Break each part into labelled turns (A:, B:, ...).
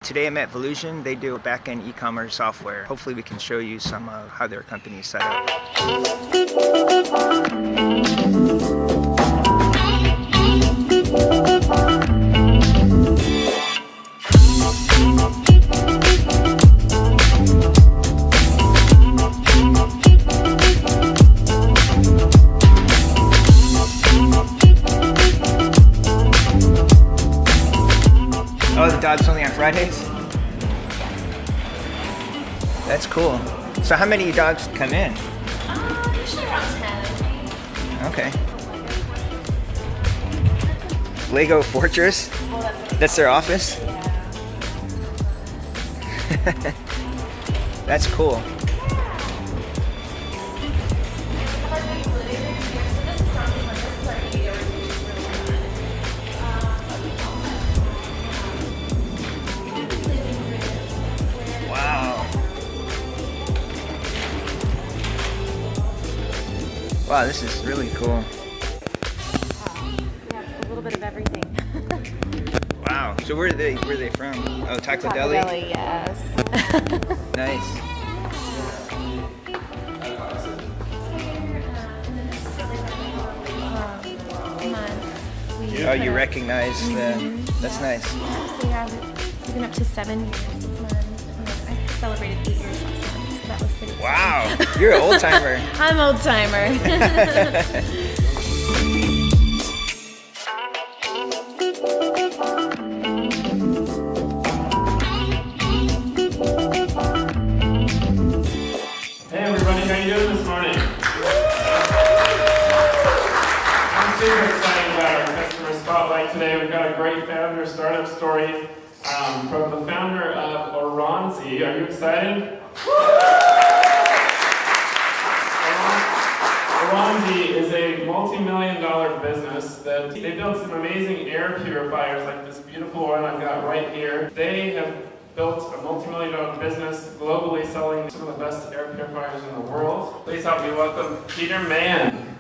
A: Today I'm at Volusion. They do back-end e-commerce software. Hopefully we can show you some of how their company is set up. Oh, the dog's only on Fridays? That's cool. So how many dogs come in?
B: Usually around 10.
A: Okay. Lego Fortress?
B: Well,
A: That's their office?
B: Yeah.
A: That's cool. Wow, this is really cool.
B: We have a little bit of everything.
A: Wow. So where are they from? Oh, Taco Deli?
B: Yes.
A: Nice. Oh, you recognize the... That's nice.
B: So we've been up to 7 years this month. I celebrated 8 years last month, so that was pretty exciting.
A: Wow, you're an old timer.
B: I'm old timer.
C: Hey everybody, how you doing this morning? I'm super excited about our customer spotlight today. We've got a great founder startup story from the founder of Oransi. Are you excited? Oransi is a multi-million-dollar business that they built some amazing air purifiers like this beautiful one I've got right here. They have built a multi-million-dollar business globally selling some of the best air purifiers in the world. Please help me welcome Peter Mann.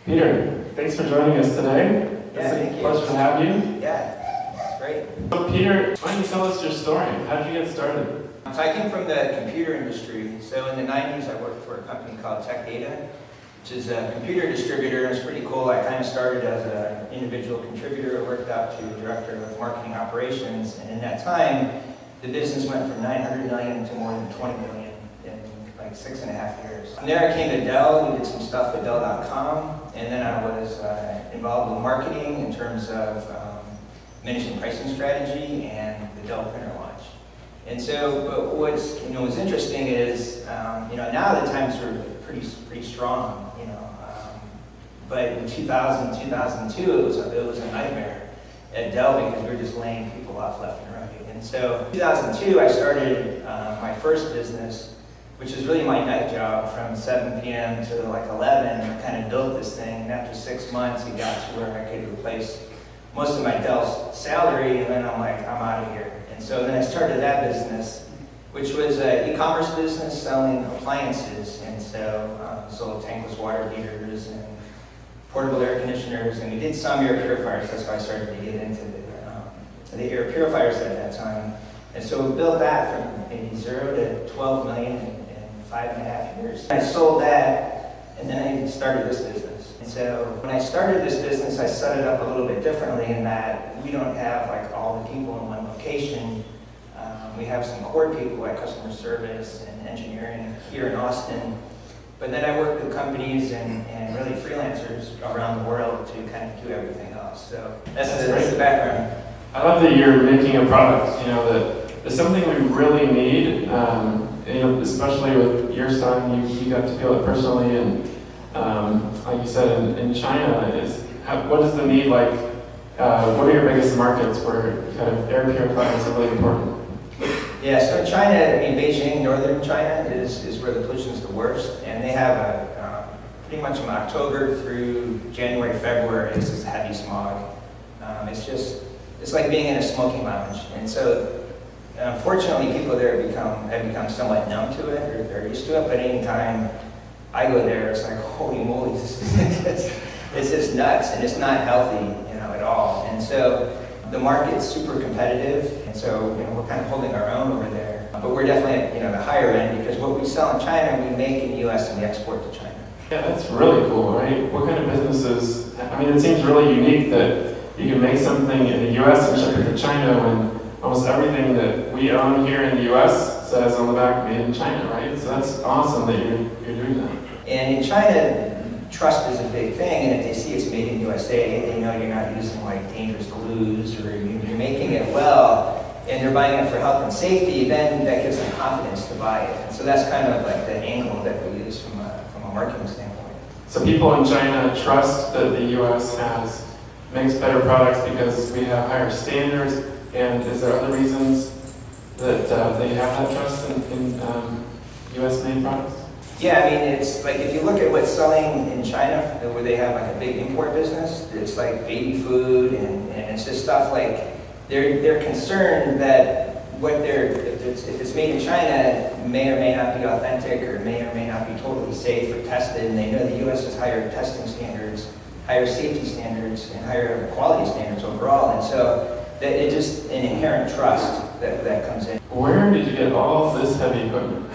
C: Peter, thanks for joining us today. It's a pleasure to have you.
A: Yeah, it's great.
C: So Peter, why don't you tell us your story? How did you get started?
A: So I came from the computer industry. So in the 90s, I worked for a company called Tech Data, which is a computer distributor. It's pretty cool. I kind of started as an individual contributor, worked up to director of marketing operations, and in that time, the business went from 900 million to more than 20 million in like 6.5 years. From there, I came to Dell. We did some stuff with Dell.com, and then I was involved with marketing in terms of managing pricing strategy and the Dell printer launch. And so, but what's interesting is, now the times are pretty strong, but in 2000, 2002, it was a nightmare at Dell because we were just laying people off left and right. And so, in 2002, I started my first business, which is really my night job from 7 p.m. to like 11. I kind of built this thing, and after 6 months, it got to where I could replace most of my Dell salary, and then I'm like, I'm out of here. And so then I started that business, which was an e-commerce business selling appliances. And so sold tankless water heaters and portable air conditioners, and we did some air purifiers. That's why I started to get into the air purifiers at that time. And so we built that from maybe 0 to 12 million in 5.5 years. I sold that, and then I started this business. And so when I started this business, I set it up a little bit differently in that we don't have like all the people in one location. We have some core people like customer service and engineering here in Austin. But then I work with companies and really freelancers around the world to kind of do everything else. So that's the background.
C: I love that you're making a product, that is something we really need, especially with your son, you got to feel it personally, and like you said, in China, what is the need like? What are your biggest markets where kind of air purifiers are really important?
A: Yeah, so in China, Beijing, northern China is where the pollution is the worst, and they have pretty much from October through January, February, it's just heavy smog. It's like being in a smoking lounge, and so unfortunately, people there have become somewhat numb to it, or they're used to it. But anytime I go there, it's like, holy moly, it's just nuts, and it's not healthy, at all. so the market's super competitive, and so we're kind of holding our own over there. But we're definitely at the higher end, because what we sell in China, we make in the U.S. and we export to China.
C: Yeah, that's really cool, right? What kind of businesses, I mean, it seems really unique that you can make something in the U.S. and ship it to China when almost everything that we own here in the U.S. says on the back, made in China, right? So that's awesome that you're doing that.
A: And in China, trust is a big thing, and if they see it's made in USA, they know you're not using like dangerous glues, or you're making it well, and they're buying it for health and safety, then that gives them confidence to buy it. And so that's kind of like the angle that we use from a marketing standpoint.
C: So people in China trust that the U.S. makes better products because we have higher standards, and is there other reasons that they have that trust in U.S.-made products?
A: Yeah, I mean, it's like if you look at what's selling in China, where they have like a big import business, it's like baby food, and it's just stuff like they're concerned that if it's made in China, may or may not be authentic, or may not be totally safe or tested, and they know the U.S. has higher testing standards, higher safety standards, and higher quality standards overall, and so that it's just an inherent trust that comes in.
C: Where did you get all this heavy equipment?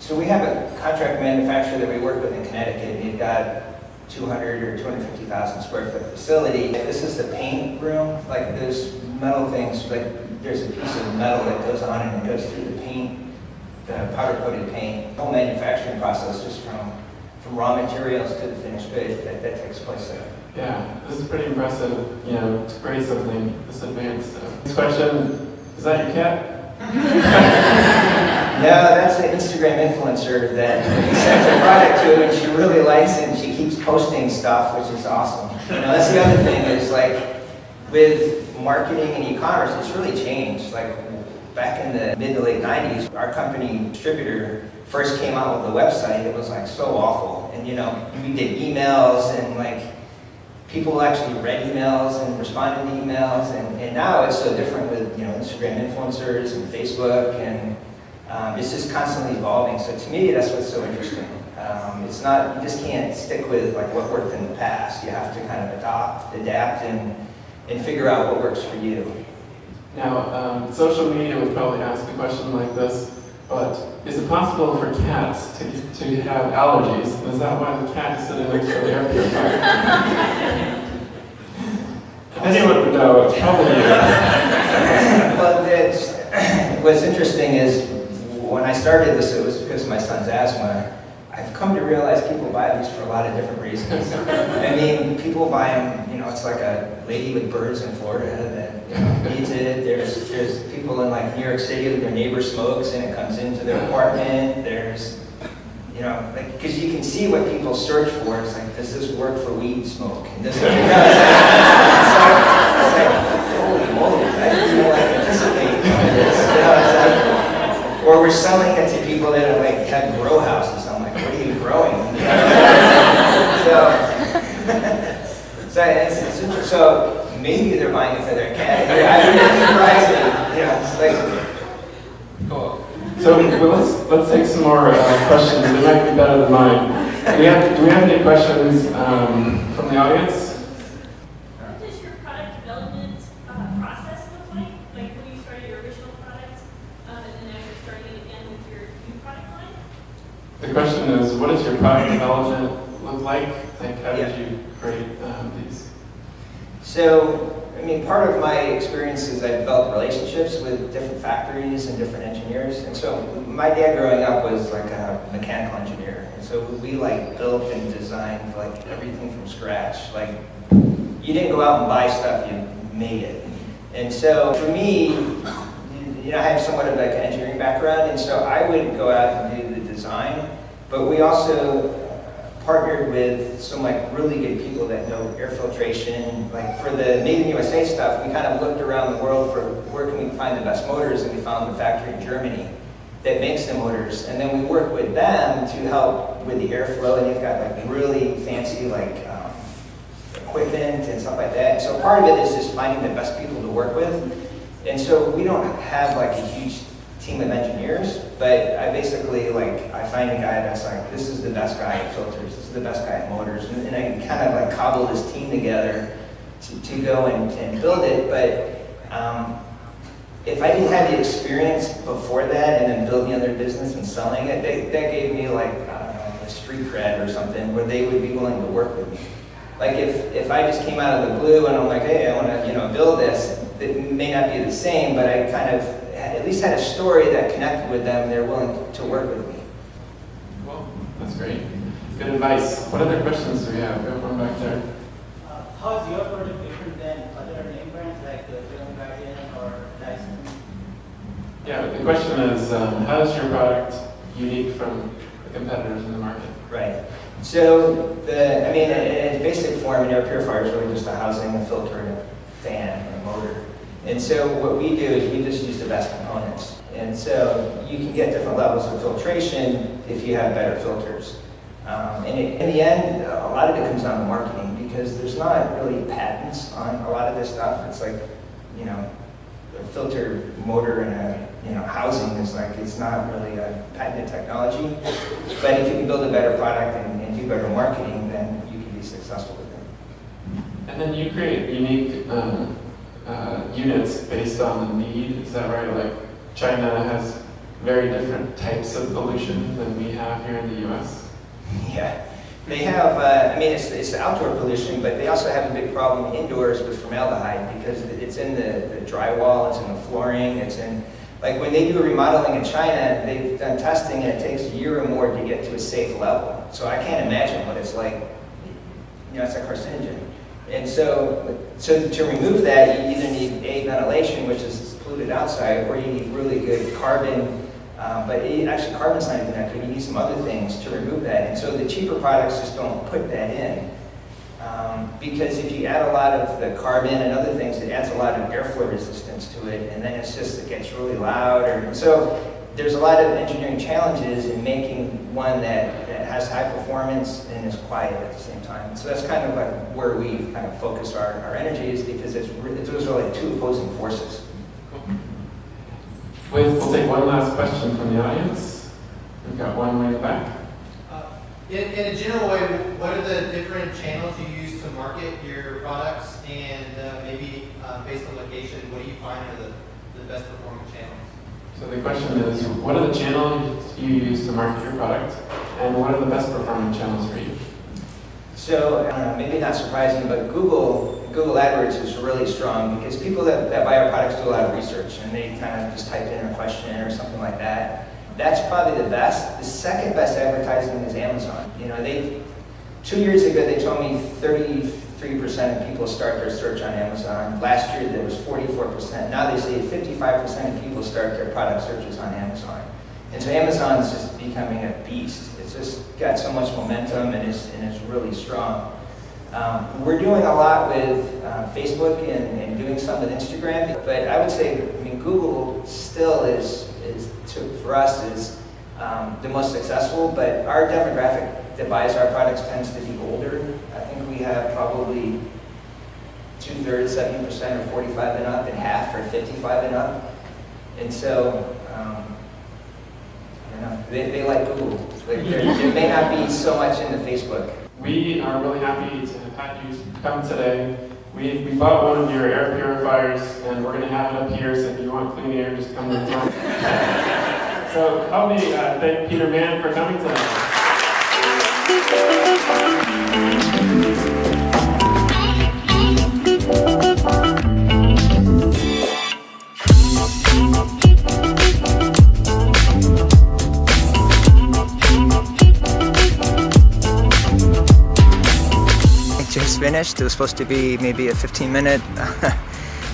A: So we have a contract manufacturer that we work with in Connecticut. We've got 200 or 250,000 square foot facility. This is the paint room. Like there's metal things, like there's a piece of metal that goes on and it goes through the paint, the powder coated paint. The whole manufacturing process, just from raw materials to the finished good, that takes place there.
C: Yeah, this is pretty impressive. To create something this advanced. Next question, is that your cat?
A: No, that's an Instagram influencer that he sends a product to, and she really likes it, and she keeps posting stuff, which is awesome. That's the other thing is like with marketing and e-commerce, it's really changed. Like back in the mid to late 90s, our company distributor first came out with the website. It was like so awful, and we did emails, and like people actually read emails and responded to emails, and now it's so different with Instagram influencers and Facebook, and it's just constantly evolving. So to me, that's what's so interesting. It's not, you just can't stick with like what worked in the past. You have to kind of adapt, and figure out what works for you.
C: Now, social media would probably ask a question like this, but is it possible for cats to have allergies? And is that why the cat is sitting next to the air purifier? If anyone would know, it's probably you.
A: Well, what's interesting is when I started this, it was because of my son's asthma. I've come to realize people buy these for a lot of different reasons. I mean, people buy them, it's like a lady with birds in Florida that needs it. There's people in like New York City that their neighbor smokes and it comes into their apartment. There's, because you can see what people search for. It's like, does this work for weed smoke? And this, it's like, holy moly, I didn't anticipate this. Or we're selling it to people that are like have grow houses. I'm like, what are you growing? So maybe they're buying it for their cat. I wouldn't surprise me. It's like, cool.
C: So let's take some more questions. They might be better than mine. Do we have any questions from the audience?
D: What does your product development process look like? Like when you started your original product, and then now you're starting it again with your new product line?
C: The question is, what does your product development look like? Like, how did you create these?
A: So, part of my experience is I developed relationships with different factories and different engineers. And so my dad growing up was like a mechanical engineer. And so we like built and designed like everything from scratch. Like you didn't go out and buy stuff, you made it. And so for me, I have somewhat of like an engineering background. And so I would go out and do the design, but we also partnered with some like really good people that know air filtration. Like for the Made in USA stuff, we kind of looked around the world for where can we find the best motors, and we found the factory in Germany that makes the motors. And then we work with them to help with the airflow, and you've got like really fancy like equipment and stuff like that. So part of it is just finding the best people to work with. And so we don't have like a huge team of engineers, but I basically I find a guy that's like, this is the best guy at filters, this is the best guy at motors, and I kind of like cobble this team together to go and build it, but if I didn't have the experience before that and then building other business and selling it, that gave me like, I don't know, a street cred or something where they would be willing to work with me. Like if I just came out of the blue and I'm like, hey, I want to build this, it may not be the same, but I kind of at least had a story that connected with them. They're willing to work with me.
C: Well, that's great. Good advice. What other questions do we have? We have one back there.
E: How is your product different than other name brands like Film Guardian or Dyson?
C: Yeah, the question is, how is your product unique from the competitors in the market?
A: Right. So, in its basic form, an air purifier is really just a housing, a filter, and a fan, and a motor. And so what we do is we just use the best components. And so you can get different levels of filtration if you have better filters. In the end, a lot of it comes down to marketing because there's not really patents on a lot of this stuff. It's like, a filter motor and a housing is like, it's not really a patented technology. But if you can build a better product and do better marketing, then you can be successful with it.
C: And then you create unique units based on the need, is that right? Like China has very different types of pollution than we have here in the US.
A: Yeah, they have, it's outdoor pollution, but they also have a big problem indoors with formaldehyde because it's in the drywall, it's in the flooring, it's in, like when they do remodeling in China, they've done testing and it takes a year or more to get to a safe level. So I can't imagine what it's like, it's a carcinogen. And so to remove that, you either need ventilation, which is polluted outside, or you need really good carbon. But actually, carbon's not even that good. You need some other things to remove that. And so the cheaper products just don't put that in. Because if you add a lot of the carbon and other things, it adds a lot of airflow resistance to it. And then it gets really loud. And so there's a lot of engineering challenges in making one that has high performance and is quiet at the same time. So that's kind of like where we kind of focus our energies because those are like two opposing forces.
C: We'll take one last question from the audience. We've got one way in the back.
F: In a general way, what are the different channels you use to market your products? And maybe based on location, what do you find are the best performing channels?
C: So the question is, what are the channels you use to market your product? And what are the best performing channels for you?
A: So, maybe not surprising, but Google AdWords is really strong because people that buy our products do a lot of research and they kind of just type in a question or something like that. That's probably the best. The second best advertising is Amazon. 2 years ago they told me 33% of people start their search on Amazon. Last year there was 44%. Now they say 55% of people start their product searches on Amazon. And so Amazon's just becoming a beast. It's just got so much momentum and it's really strong. We're doing a lot with Facebook and doing some with Instagram, but I would say, Google still for us is the most successful, but our demographic that buys our products tends to be older. I think we have probably 2/3, 70% are 45 and up, and half are 55 and up. And so, I don't know, they like Google. There may not be so much in the Facebook.
C: We are really happy to have had you come today. We bought one of your air purifiers, and we're going to have it up here, so if you want clean air, just come to the front. So help me thank Peter Mann for coming tonight.
A: Just finished. It was supposed to be maybe a 15-minute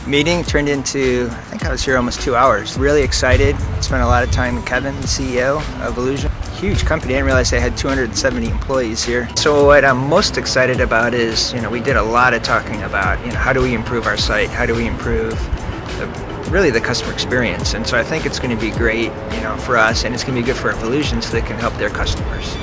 A: meeting. Turned into, I think I was here almost 2 hours. Really excited. Spent a lot of time with Kevin, the CEO of Volusion. Huge company. I didn't realize they had 270 employees here. So what I'm most excited about is, we did a lot of talking about, how do we improve our site? How do we improve really the customer experience? And so I think it's going to be great, for us, and it's going to be good for Volusion so they can help their customers.